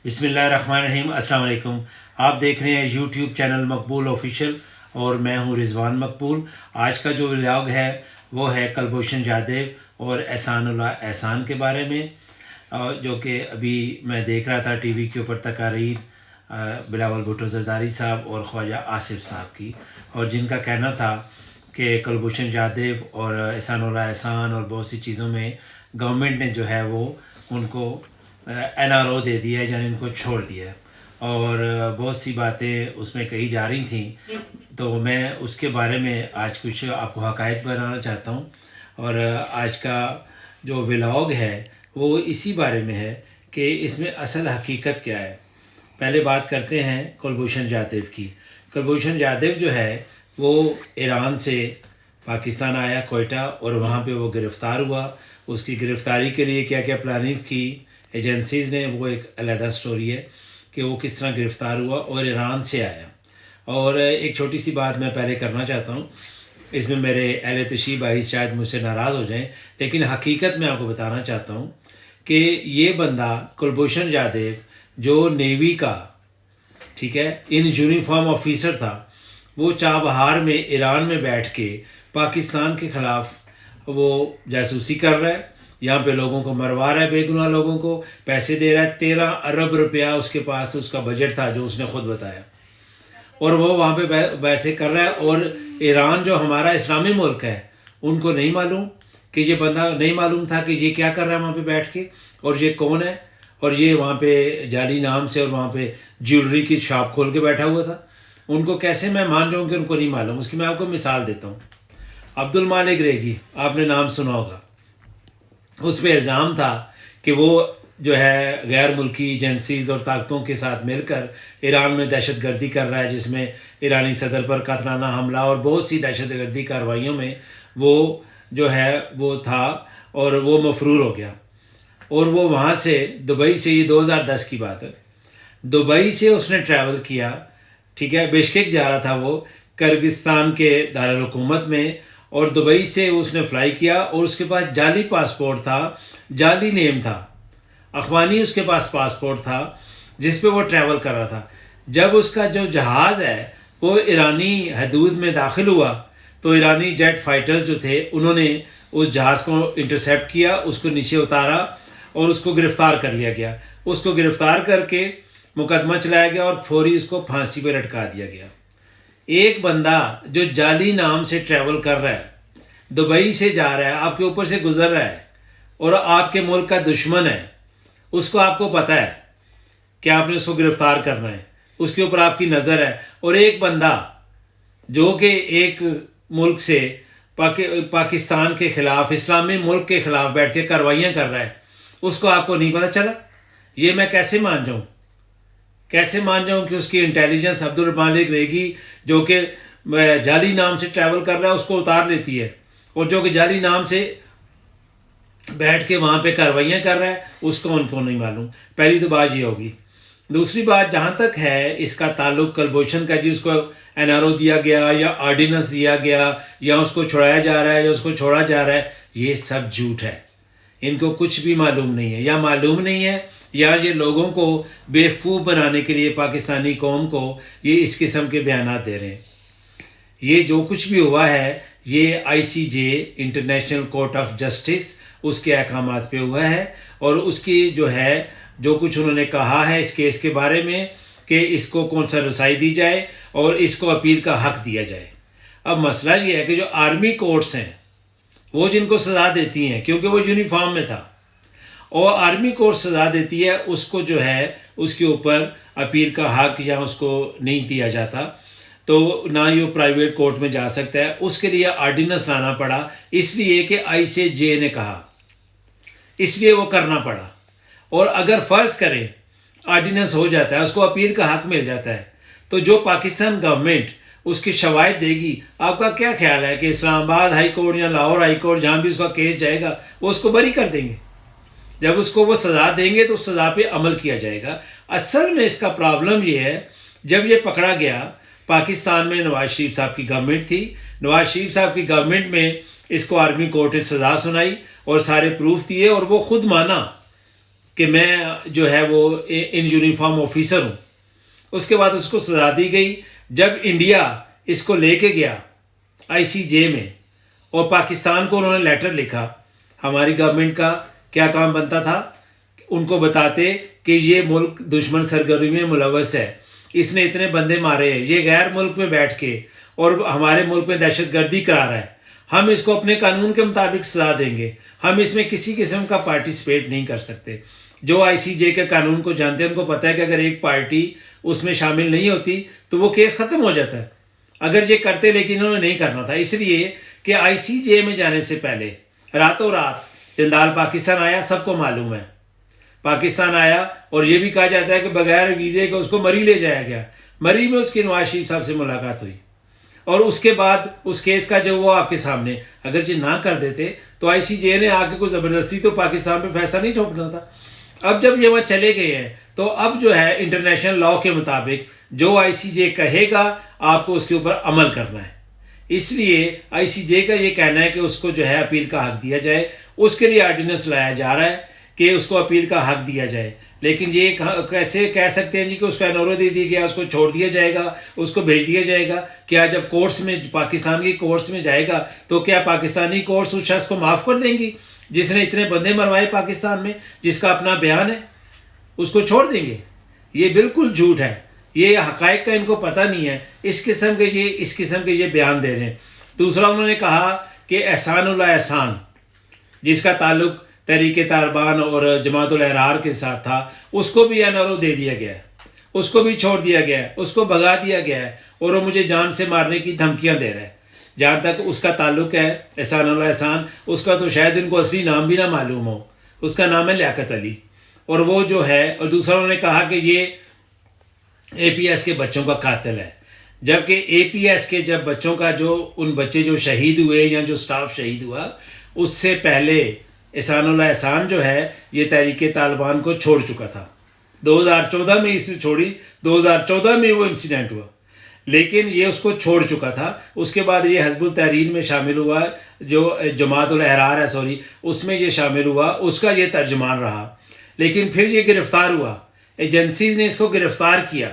بسم اللہ الرحمن الرحیم۔ السلام علیکم۔ آپ دیکھ رہے ہیں یوٹیوب چینل مقبول آفیشیل اور میں ہوں رضوان مقبول۔ آج کا جو ولاگ ہے وہ ہے کلبھوشن جادیو اور احسان اللہ احسان کے بارے میں، جو کہ ابھی میں دیکھ رہا تھا ٹی وی کے اوپر تقاریر بلاول بھٹو زرداری صاحب اور خواجہ آصف صاحب کی، اور جن کا کہنا تھا کہ کلبھوشن جادیو اور احسان اللہ احسان اور بہت سی چیزوں میں گورنمنٹ نے جو ہے وہ ان کو NRO دے دیا ہے، یعنی ان کو چھوڑ دیا ہے، اور بہت سی باتیں اس میں کہی جا رہی تھیں، تو میں اس کے بارے میں آج کچھ آپ کو حقائق بنانا چاہتا ہوں۔ اور آج کا جو ولاگ ہے وہ اسی بارے میں ہے کہ اس میں اصل حقیقت کیا ہے۔ پہلے بات کرتے ہیں کلبھوشن جادیو کی۔ کلبھوشن جادیو جو ہے وہ ایران سے پاکستان آیا کوئٹہ، اور وہاں پہ وہ گرفتار ہوا۔ اس کی گرفتاری کے لیے کیا کیا پلاننگ کی ایجنسیز نے، وہ ایک علیحدہ سٹوری ہے کہ وہ کس طرح گرفتار ہوا اور ایران سے آیا۔ اور ایک چھوٹی سی بات میں پہلے کرنا چاہتا ہوں، اس میں میرے اہل تشریح بھائی شاید مجھ سے ناراض ہو جائیں، لیکن حقیقت میں آپ کو بتانا چاہتا ہوں کہ یہ بندہ کلبھوشن جادیو جو نیوی کا ٹھیک ہے ان یونیفارم آفیسر تھا، وہ چابہار میں ایران میں بیٹھ کے پاکستان کے خلاف وہ جاسوسی کر رہا ہے، یہاں پہ لوگوں کو مروا رہا ہے، بے گناہ لوگوں کو پیسے دے رہا ہے۔ 13 ارب روپیہ اس کے پاس اس کا بجٹ تھا، جو اس نے خود بتایا، اور وہ وہاں پہ بیٹھے کر رہا ہے۔ اور ایران جو ہمارا اسلامی ملک ہے، ان کو نہیں معلوم کہ یہ بندہ، نہیں معلوم تھا کہ یہ کیا کر رہا ہے وہاں پہ بیٹھ کے، اور یہ کون ہے، اور یہ وہاں پہ جعلی نام سے اور وہاں پہ جیولری کی شاپ کھول کے بیٹھا ہوا تھا۔ ان کو کیسے میں مان جاؤں کہ ان کو نہیں معلوم؟ اس کی میں آپ کو مثال دیتا ہوں۔ عبدالمالک ریگی، آپ نے نام سنا ہوگا، اس پہ الزام تھا کہ وہ جو ہے غیر ملکی ایجنسیز اور طاقتوں کے ساتھ مل کر ایران میں دہشت گردی کر رہا ہے، جس میں ایرانی صدر پر قاتلانہ حملہ اور بہت سی دہشت گردی کارروائیوں میں وہ جو ہے وہ تھا، اور وہ مفرور ہو گیا۔ اور وہ وہاں سے دبئی سے، یہ 2010 کی بات ہے، دبئی سے اس نے ٹریول کیا، ٹھیک ہے، بشکیک جا رہا تھا وہ کرگستان کے دارالحکومت میں، اور دبئی سے اس نے فلائی کیا، اور اس کے پاس جعلی پاسپورٹ تھا، جعلی نیم تھا، افغانی اس کے پاس پاسپورٹ تھا جس پہ وہ ٹریول کر رہا تھا۔ جب اس کا جو جہاز ہے وہ ایرانی حدود میں داخل ہوا، تو ایرانی جیٹ فائٹرز جو تھے انہوں نے اس جہاز کو انٹرسیپٹ کیا، اس کو نیچے اتارا اور اس کو گرفتار کر لیا گیا۔ اس کو گرفتار کر کے مقدمہ چلایا گیا اور فوری اس کو پھانسی پہ لٹکا دیا گیا۔ ایک بندہ جو جعلی نام سے ٹریول کر رہا ہے، دبئی سے جا رہا ہے، آپ کے اوپر سے گزر رہا ہے، اور آپ کے ملک کا دشمن ہے، اس کو آپ کو پتہ ہے کہ آپ نے اس کو گرفتار کرنا ہے، اس کے اوپر آپ کی نظر ہے، اور ایک بندہ جو کہ ایک ملک سے پاکستان کے خلاف، اسلامی ملک کے خلاف بیٹھ کے کارروائیاں کر رہا ہے، اس کو آپ کو نہیں پتہ چلا؟ یہ میں کیسے مان جاؤں؟ کیسے مان جاؤں کہ اس کی انٹیلیجنس عبدالمالک ریگی جو کہ جعلی نام سے ٹریول کر رہا ہے اس کو اتار لیتی ہے، اور جو کہ جعلی نام سے بیٹھ کے وہاں پہ کارروائیاں کر رہا ہے اس کو ان کو نہیں معلوم؟ پہلی تو بات یہ ہوگی۔ دوسری بات، جہاں تک ہے اس کا تعلق کلبھوشن کا، جی اس کو NRO دیا گیا یا آرڈیننس دیا گیا یا اس کو چھڑایا جا رہا ہے یا اس کو چھوڑا جا رہا ہے، یہ سب جھوٹ ہے۔ ان کو کچھ بھی معلوم نہیں ہے، یا معلوم نہیں ہے، یا یہ لوگوں کو بیوقوف بنانے کے لیے پاکستانی قوم کو یہ اس قسم کے بیانات دے رہے ہیں۔ یہ جو کچھ بھی ہوا ہے یہ ICJ international court of justice اس کے احکامات پہ ہوا ہے، اور اس کی جو ہے جو کچھ انہوں نے کہا ہے اس کیس کے بارے میں کہ اس کو کون سا رسائی دی جائے اور اس کو اپیل کا حق دیا جائے۔ اب مسئلہ یہ ہے کہ جو آرمی کورٹس ہیں وہ جن کو سزا دیتی ہیں، کیونکہ وہ یونیفارم میں تھا، اور آرمی کورٹ سزا دیتی ہے، اس کو جو ہے اس کے اوپر اپیل کا حق یا اس کو نہیں دیا جاتا، تو نہ ہی وہ پرائیویٹ کورٹ میں جا سکتا ہے۔ اس کے لیے آرڈیننس لانا پڑا، اس لیے کہ ICJ نے کہا، اس لیے وہ کرنا پڑا۔ اور اگر فرض کریں آرڈیننس ہو جاتا ہے، اس کو اپیل کا حق مل جاتا ہے، تو جو پاکستان گورنمنٹ اس کی شواہد دے گی، آپ کا کیا خیال ہے کہ اسلام آباد ہائی کورٹ یا لاہور ہائی کورٹ جہاں بھی اس کا کیس جائے گا وہ اس کو بری کر دیں گے؟ جب اس کو وہ سزا دیں گے تو اس سزا پہ عمل کیا جائے گا۔ اصل میں اس کا پرابلم یہ ہے، جب یہ پکڑا گیا، پاکستان میں نواز شریف صاحب کی گورنمنٹ تھی، نواز شریف صاحب کی گورنمنٹ میں اس کو آرمی کورٹ نے سزا سنائی اور سارے پروف دیے، اور وہ خود مانا کہ میں جو ہے وہ ان یونیفارم آفیسر ہوں. اس کے بعد اس کو سزا دی گئی. جب انڈیا اس کو لے کے گیا ICJ میں اور پاکستان کو انہوں نے لیٹر لکھا، ہماری گورنمنٹ کا کیا کام بنتا تھا، ان کو بتاتے کہ یہ ملک دشمن سرگرمی میں ملوث ہے، اس نے اتنے بندے مارے ہیں، یہ غیر ملک میں بیٹھ کے اور ہمارے ملک میں دہشت گردی کرا رہا ہے، ہم اس کو اپنے قانون کے مطابق سزا دیں گے، ہم اس میں کسی قسم کا پارٹیسپیٹ نہیں کر سکتے. جو ICJ کے قانون کو جانتے ہیں ان کو پتہ ہے کہ اگر ایک پارٹی اس میں شامل نہیں ہوتی تو وہ کیس ختم ہو جاتا ہے. اگر یہ کرتے لیکن انہوں نے نہیں کرنا تھا، اس لیے کہ ICJ میں جانے سے پہلے راتوں رات جندال پاکستان آیا. سب کو معلوم ہے پاکستان آیا اور یہ بھی کہا جاتا ہے کہ بغیر ویزے کے اس کو مری لے جایا گیا. مری میں اس کی نواز شریف صاحب سے ملاقات ہوئی اور اس کے بعد اس کیس کا جب وہ آپ کے سامنے اگر یہ نہ کر دیتے تو ICJ نے آ کے کوئی زبردستی تو پاکستان پہ فیصلہ نہیں ٹھوکنا تھا. اب جب یہ وہاں چلے گئے ہیں تو اب جو ہے انٹرنیشنل لاء کے مطابق جو ICJ کہے گا آپ کو اس کے اوپر عمل کرنا ہے. اس لیے ICJ کا یہ کہنا ہے کہ اس کو جو ہے اپیل کا حق دیا جائے. اس کے لیے آرڈیننس لایا جا رہا ہے کہ اس کو اپیل کا حق دیا جائے. لیکن یہ کیسے کہہ سکتے ہیں جی کہ اس کو NRO دے دیا گیا، اس کو چھوڑ دیا جائے گا، اس کو بھیج دیا جائے گا؟ کیا جب کورٹس میں پاکستان کی کورٹس میں جائے گا تو کیا پاکستانی کورٹس اس شخص کو معاف کر دیں گی جس نے اتنے بندے مروائے پاکستان میں، جس کا اپنا بیان ہے؟ اس کو چھوڑ دیں گے؟ یہ بالکل جھوٹ ہے. یہ حقائق کا ان کو پتہ نہیں ہے، اس قسم کے یہ بیان دے رہے ہیں. دوسرا انہوں نے کہا کہ احسان اللہ احسان جس کا تعلق تحریک طالبان اور جماعت الاحرار کے ساتھ تھا، اس کو بھی NRO دے دیا گیا ہے، اس کو بھی چھوڑ دیا گیا ہے، اس کو بھگا دیا گیا ہے اور وہ مجھے جان سے مارنے کی دھمکیاں دے رہا ہے. جہاں تک اس کا تعلق ہے احسان اللہ احسان، اس کا تو شاید ان کو اصلی نام بھی نہ معلوم ہو. اس کا نام ہے لیاقت علی. اور وہ جو ہے، اور دوسرا انہوں نے کہا کہ یہ APS کے بچوں کا قاتل ہے، جبکہ APS کے جب بچوں کا ان بچے جو شہید ہوئے یا جو سٹاف شہید ہوا، اس سے پہلے احسان اللہ احسان جو ہے یہ تحریک طالبان کو چھوڑ چکا تھا. 2014 میں اس نے چھوڑی، 2014 میں وہ انسیڈنٹ ہوا، لیکن یہ اس کو چھوڑ چکا تھا. اس کے بعد یہ حزب التحریر میں شامل ہوا، جو جماعت الاحرار ہے اس میں یہ شامل ہوا، اس کا یہ ترجمان رہا. لیکن پھر یہ گرفتار ہوا، ایجنسیز نے اس کو گرفتار کیا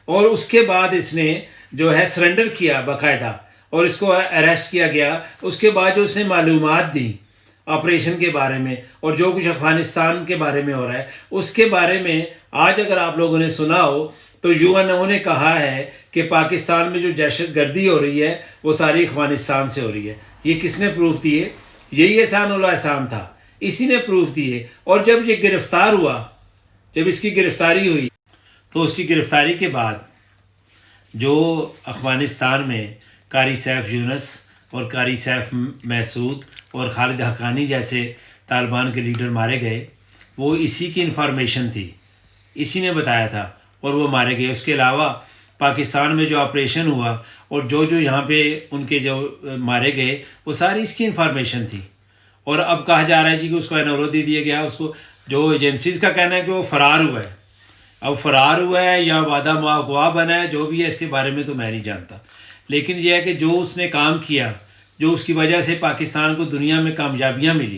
اور اس کے بعد اس نے جو ہے سرنڈر کیا باقاعدہ اور اس کو اریسٹ کیا گیا. اس کے بعد جو اس نے معلومات دیں آپریشن کے بارے میں اور جو کچھ افغانستان کے بارے میں ہو رہا ہے اس کے بارے میں آج اگر آپ لوگوں نے سنا ہو تو UNO نے کہا ہے کہ پاکستان میں جو دہشت گردی ہو رہی ہے وہ ساری افغانستان سے ہو رہی ہے. یہ کس نے پروف دیے؟ یہی احسان اللہ احسان تھا، اسی نے پروف دیے. اور جب یہ گرفتار ہوا، جب اس کی گرفتاری ہوئی تو اس کی گرفتاری کے بعد جو افغانستان میں قاری سیف یونس اور قاری سیف محسود اور خالد حقانی جیسے طالبان کے لیڈر مارے گئے، وہ اسی کی انفارمیشن تھی، اسی نے بتایا تھا اور وہ مارے گئے. اس کے علاوہ پاکستان میں جو آپریشن ہوا اور جو یہاں پہ ان کے جو مارے گئے وہ ساری اس کی انفارمیشن تھی. اور اب کہا جا رہا ہے جی کہ اس کو NRO دے دیا گیا. اس کو جو ایجنسیز کا کہنا ہے کہ وہ فرار ہوا ہے. اب فرار ہوا ہے یا وعدہ معاہدہ بنا ہے، جو بھی ہے اس کے بارے میں تو میں نہیں جانتا. لیکن یہ ہے کہ جو اس نے کام کیا، جو اس کی وجہ سے پاکستان کو دنیا میں کامیابیاں ملی،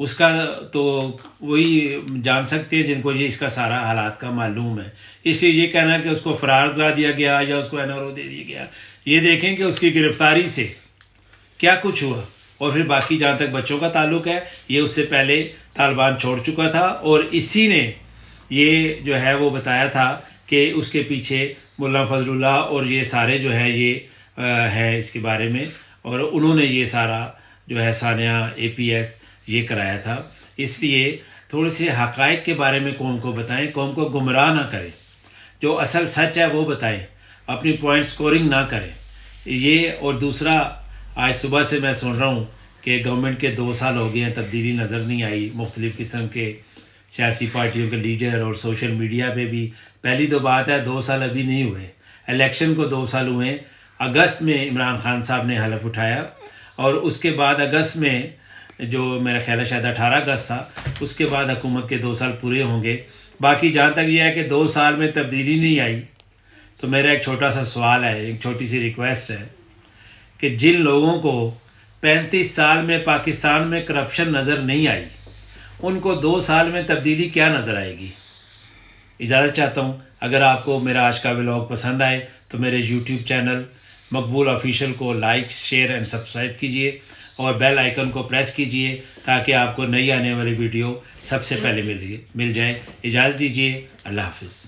اس کا تو وہی جان سکتے ہیں جن کو یہ اس کا سارا حالات کا معلوم ہے. اس لیے یہ کہنا کہ اس کو فرار کرا دیا گیا یا اس کو NRO دے دیا گیا، یہ دیکھیں کہ اس کی گرفتاری سے کیا کچھ ہوا. اور پھر باقی جہاں تک بچوں کا تعلق ہے، یہ اس سے پہلے طالبان چھوڑ چکا تھا اور اسی نے یہ جو ہے وہ بتایا تھا کہ اس کے پیچھے مولانا فضل اللہ اور یہ سارے جو ہیں یہ ہیں اس کے بارے میں، اور انہوں نے یہ سارا جو ہے سانحہ APS یہ کرایا تھا. اس لیے تھوڑے سے حقائق کے بارے میں قوم کو بتائیں، قوم کو گمراہ نہ کریں، جو اصل سچ ہے وہ بتائیں، اپنی پوائنٹ سکورنگ نہ کریں. یہ اور دوسرا، آج صبح سے میں سن رہا ہوں کہ گورنمنٹ کے 2 سال ہو گئے ہیں، تبدیلی نظر نہیں آئی. مختلف قسم کے سیاسی پارٹیوں کے لیڈر اور سوشل میڈیا پہ بھی. پہلی تو بات ہے 2 سال ابھی نہیں ہوئے، الیکشن کو 2 سال ہوئے. اگست میں عمران خان صاحب نے حلف اٹھایا اور اس کے بعد اگست میں جو میرا خیال ہے شاید 18 اگست تھا، اس کے بعد حکومت کے 2 سال پورے ہوں گے. باقی جہاں تک یہ ہے کہ 2 سال میں تبدیلی نہیں آئی، تو میرا ایک چھوٹا سا سوال ہے، ایک چھوٹی سی ریکویسٹ ہے کہ جن لوگوں کو 35 سال میں پاکستان میں کرپشن نظر نہیں آئی، ان کو 2 سال میں تبدیلی کیا نظر آئے گی. اجازت چاہتا ہوں. اگر آپ کو میرا آج کا ولاگ پسند آئے تو میرے یوٹیوب چینل مقبول آفیشیل کو لائک، شیئر اینڈ سبسکرائب کیجئے اور بیل آئیکن کو پریس کیجئے تاکہ آپ کو نئی آنے والی ویڈیو سب سے پہلے مل جائے. اجازت دیجیے. اللہ حافظ.